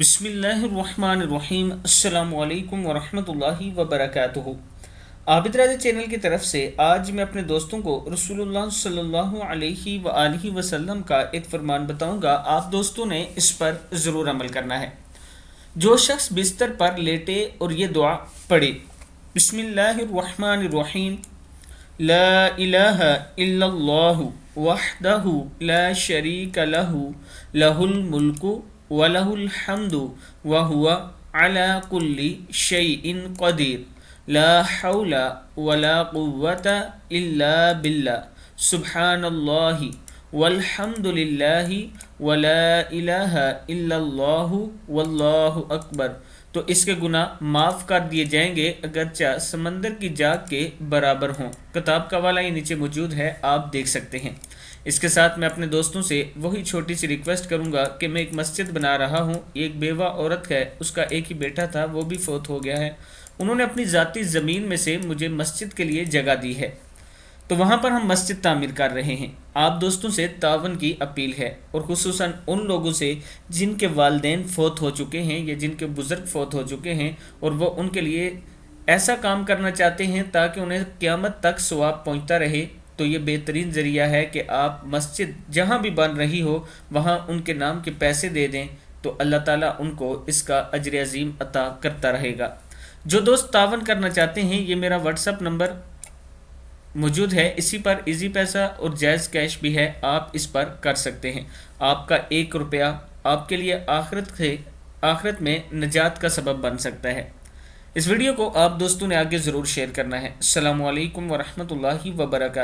बिस्मिल्लाहिर्रहमानिर्रहीम। अस्सलामु अलैकुम वरहमतुल्लाहि वबरकातुहू। आबिद राजा चैनल की तरफ से आज मैं अपने दोस्तों को रसूलुल्लाह सल्लल्लाहु अलैहि वआलिहि वसल्लम का एक फरमान बताऊंगा। आप दोस्तों ने इस पर ज़रूर अमल करना है। जो शख्स बिस्तर पर लेटे और ये दुआ पढ़े, बिस्मिल्लाहिर्रहमानिर्रहीम, ला इलाहा इल्लल्लाहु वहदहु ला शरीका लहु लहुल मुल्कु व लहुल हम्दु व हुवा अला कुल्ली शैइन कदीर, ला हौला वला कुव्वता इल्ला बिल्लाह, सुब्हानल्लाहि वल्हम्दुलिल्लाहि वला इलाहा इल्लल्लाहु वल्लाहु अकबर। तो इसके गुनाह माफ़ कर दिए जाएंगे अगरचा समंदर की जाग के बराबर हों। किताब का वाला ये नीचे मौजूद है, आप देख सकते हैं। इसके साथ मैं अपने दोस्तों से वही छोटी सी रिक्वेस्ट करूंगा कि मैं एक मस्जिद बना रहा हूं। एक बेवा औरत है, उसका एक ही बेटा था, वो भी फौत हो गया है। उन्होंने अपनी ज़ाती ज़मीन में से मुझे मस्जिद के लिए जगह दी है, तो वहाँ पर हम मस्जिद तामीर कर रहे हैं। आप दोस्तों से तावन की अपील है, और खुसूसन उन लोगों से जिनके वालिदैन फ़ौत हो चुके हैं या जिनके बुज़ुर्ग फ़ौत हो चुके हैं और वो उनके लिए ऐसा काम करना चाहते हैं ताकि उन्हें क़यामत तक सवाब पहुँचता रहे। तो ये बेहतरीन ज़रिया है कि आप मस्जिद जहाँ भी बन रही हो वहाँ उनके नाम के पैसे दे दें, तो अल्लाह ताला उनको इसका अजर अज़ीम अता करता रहेगा। जो दोस्त तावन करना चाहते हैं, ये मेरा व्हाट्सअप नंबर मौजूद है, इसी पर इजी पैसा और जायज़ कैश भी है, आप इस पर कर सकते हैं। आपका 1 रुपया आपके लिए आखिरत में नजात का सबब बन सकता है। इस वीडियो को आप दोस्तों ने आगे ज़रूर शेयर करना है। अस्सलामु अलैकुम वरहमतुल्लाहि वबरकातुहू।